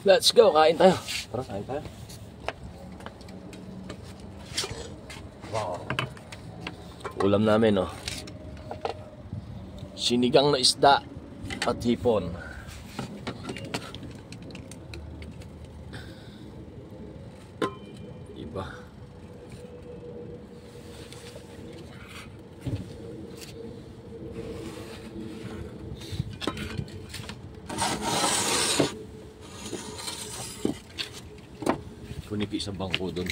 Let's go, kain tayo. Tara, kain tayo. Wow. Ulam namin, oh. Sinigang na isda at hipon. Iba. Kunipi sa bangko doon.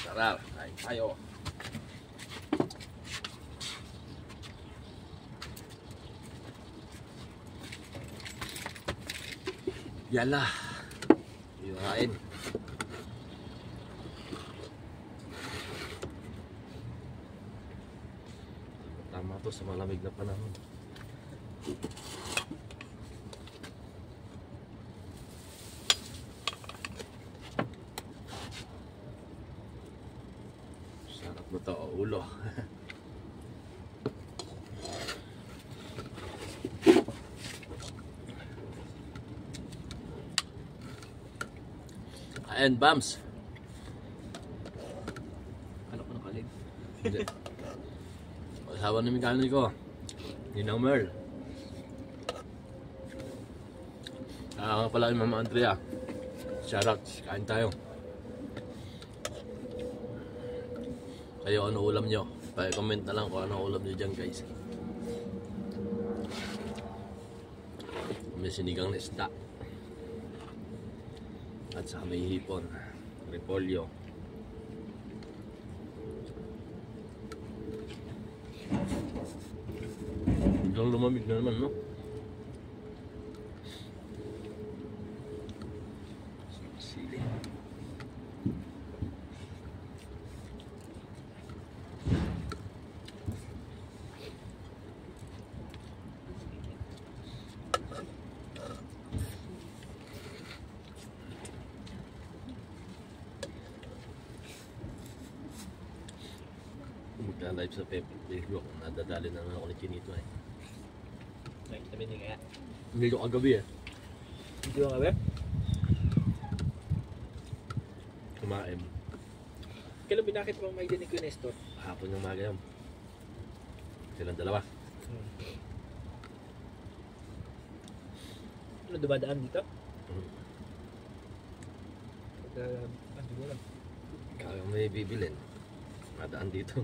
Tara, kain tayo. Yala. Iwain. Tama to sa malamig na panahon. Sarap na to, ulo. And Bams. Ano ko nakalig? Hindi. Asawa na mekaniko. Ninang Merl. Pala yung Mama Andrea. Shoutout. Kain tayo. Kayo ano ulam nyo? Pa-comment na lang kung ano ulam nyo dyan, guys. May sinigang na isda. At saka may hipon, repolyo. Biglang lumamig na naman, no? Sili. Magka-live sa Pepper Facebook. Nadadali na naman ako ni Chinito eh. Sabi niya kaya. Hindi ko kagabi eh. Hindi ko kagabi? Kumain. Kailan binakit mo may dinig ko yung Nestor? Hapon ng maga yun. Silang dalawa. Ano dumadaan dito? Hindi mo lang. Kaya may bibilin. Madaan dito.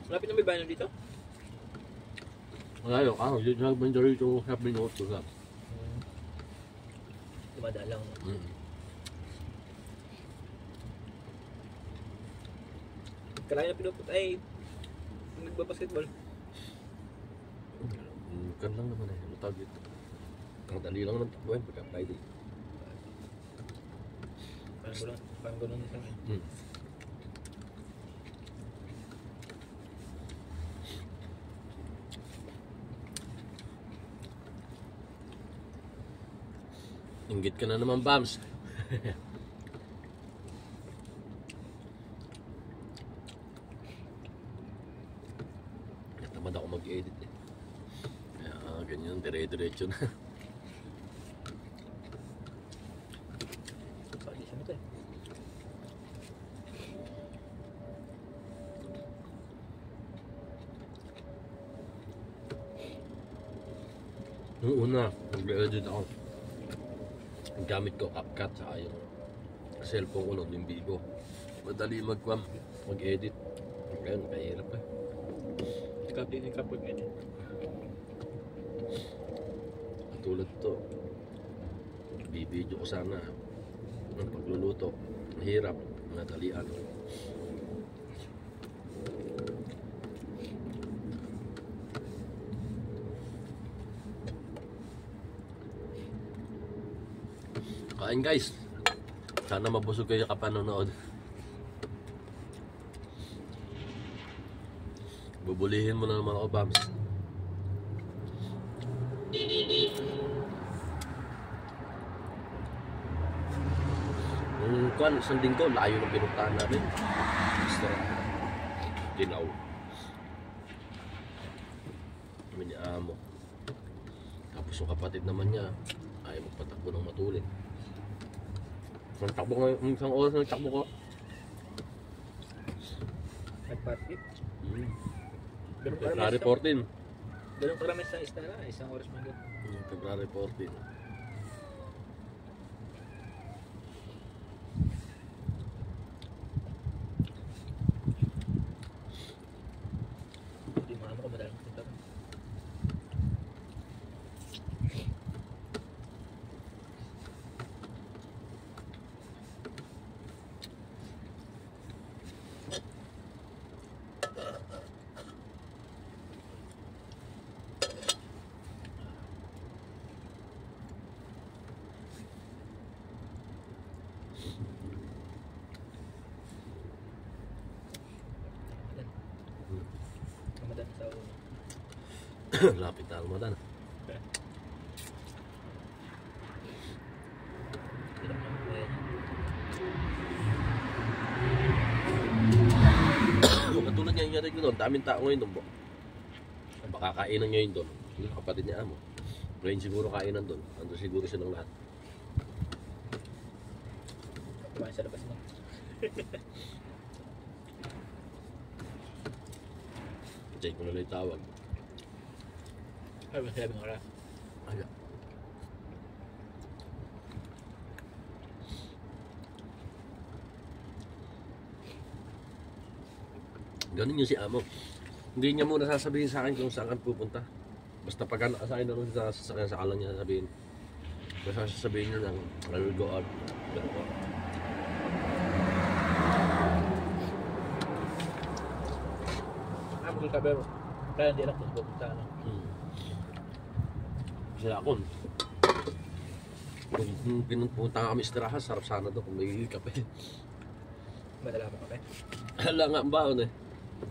Malapit na may bayan dito? Wala yun. Dito sa bandari ito. Happy note ko lang. Dumadaan lang. Kalahin na pinuput ay nagbabasketball. Kan lang naman eh. Ano tawag dito? Ang dali lang naman takbuhin pagka Friday. Parang gano'n isang eh. Inggit ka na naman, Bams. Tamad ako mag-edit eh. Kaya ganyan, dire-diretso na. Pag-isa mo ito eh. Noong una, nag-edit ako. Ang gamit ko, CapCut, saka yung cellphone ko lang, yung Vivo. Madali mag-edit. Ngayon, kahirap eh. Ikaw din ikaw pag-edit. Katulad to, bibidyo ko sana ng pagluluto. Mahirap, madalian. Kain guys. Sana mabusog kayo kapanonood. Bubulihin mo na ng mga kabams. Nung kuwan, isang linggo, layo ng pinuntahan namin. Restaurant. Dinaw. Kami ni Amo. Tapos yung kapatid naman niya, ayaw magpatakbo ng matulin. Ang takbo ko, isang oras na takbo ko. Nagpati. Ganun February 14. Ganun karami sa Istara, isang oras man doon. February 14. Hindi mo ko madalang punta ron. Ramadan sa ulo. Lapit na Ramadan. Ilang naman po yan. Katulad nga yung nangyari ko doon, daming tao ngayon doon po. Baka kainan ngayon doon. Yung kapatid niya Amo. Ngayon siguro kainan doon. Ando siguro silang lahat. Kumain sa labas mo. Check ko na lang yung tawag. Ay, ba sabi ng oras? Ay, ganun yung si Amo. Hindi niya muna sasabihin sa akin kung saan ka pupunta. Basta pagka nakasahin na rin sa sasakyan, saka lang niya sasabihin. Basta sasabihin niya lang, I will go out. Ganun po. Ako ka pero kaya hindi alam kung pupunta ano. Kasi ako, kung pinunta kami istirahan, sarap sana doon kung may kape. Madala mo kape. Hala nga ang baon eh.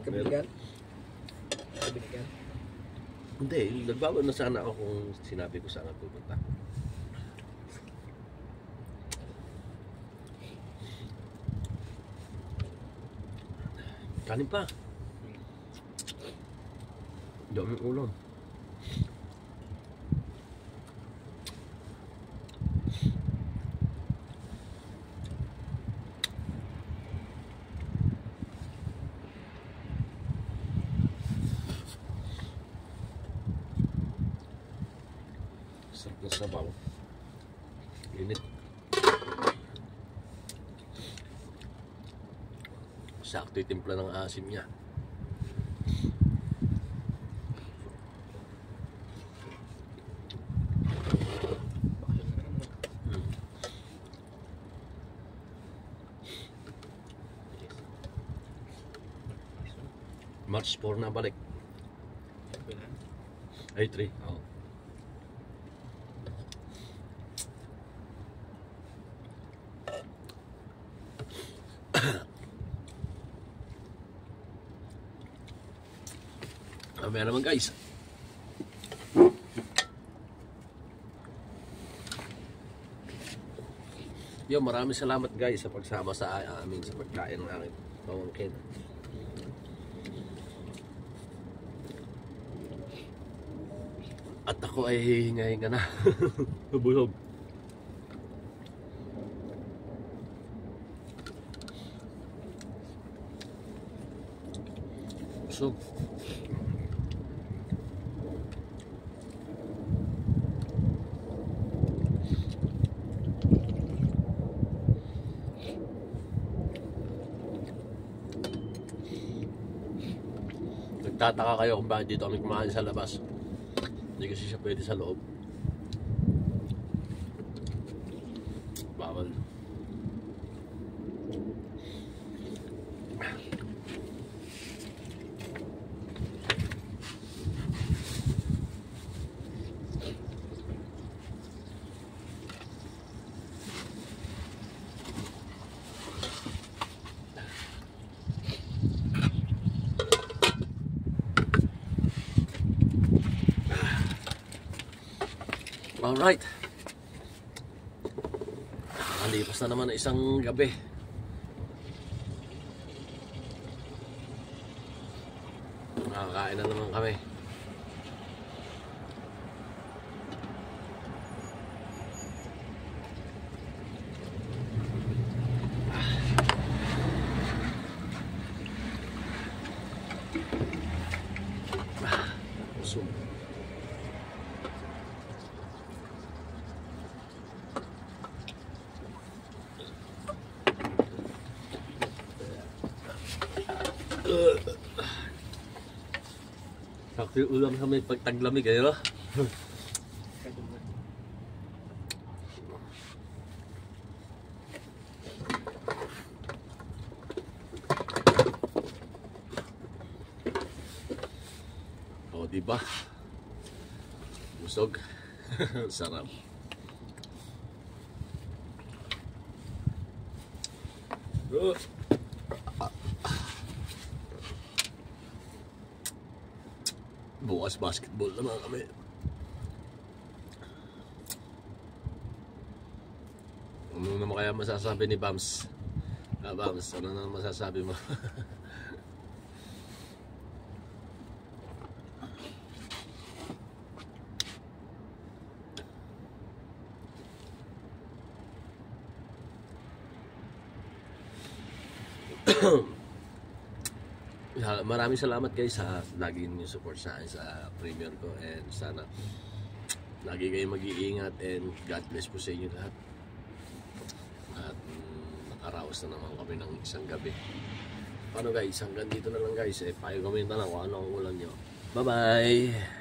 Kabinigan? Kabinigan? Hindi, nagbawa na sana ako kung sinabi ko saan ako pupunta. Kanin pa. Daming ulam. Sarap na sabaw. Init. Sakto yung timpla ng asim niya. March 4 na balik. Ay, 3. Oo. Mamaya naman guys. Yo, maraming salamat guys sa pagsama sa amin sa pagkain ng aking pamangkin. At ako ay hihinga-hinga na. Busog. Busog. Nagtataka kayo kung bakit dito kami kumain sa labas. Hindi kasi siya pwede sa loob. Bawal. Alright. Nalipas na naman isang gabi. Nakakain na naman kami. Busog. Sakto yung ulam sa may pagtaglamig eh, no? O, diba? Busog. Sarap. Bukas basketball naman kami. Ano naman kaya masasabi ni Bams? Bams, ano naman masasabi mo? Maraming salamat guys sa lagi niyo support sa akin sa premiere ko, and sana lagi kayo mag-iingat, and God bless po sa inyo lahat. At nakaraos na naman kami ng isang gabi. Paano guys, hanggang dito na lang guys, pakikomenta lang kung ano ang ulam nyo. Bye bye!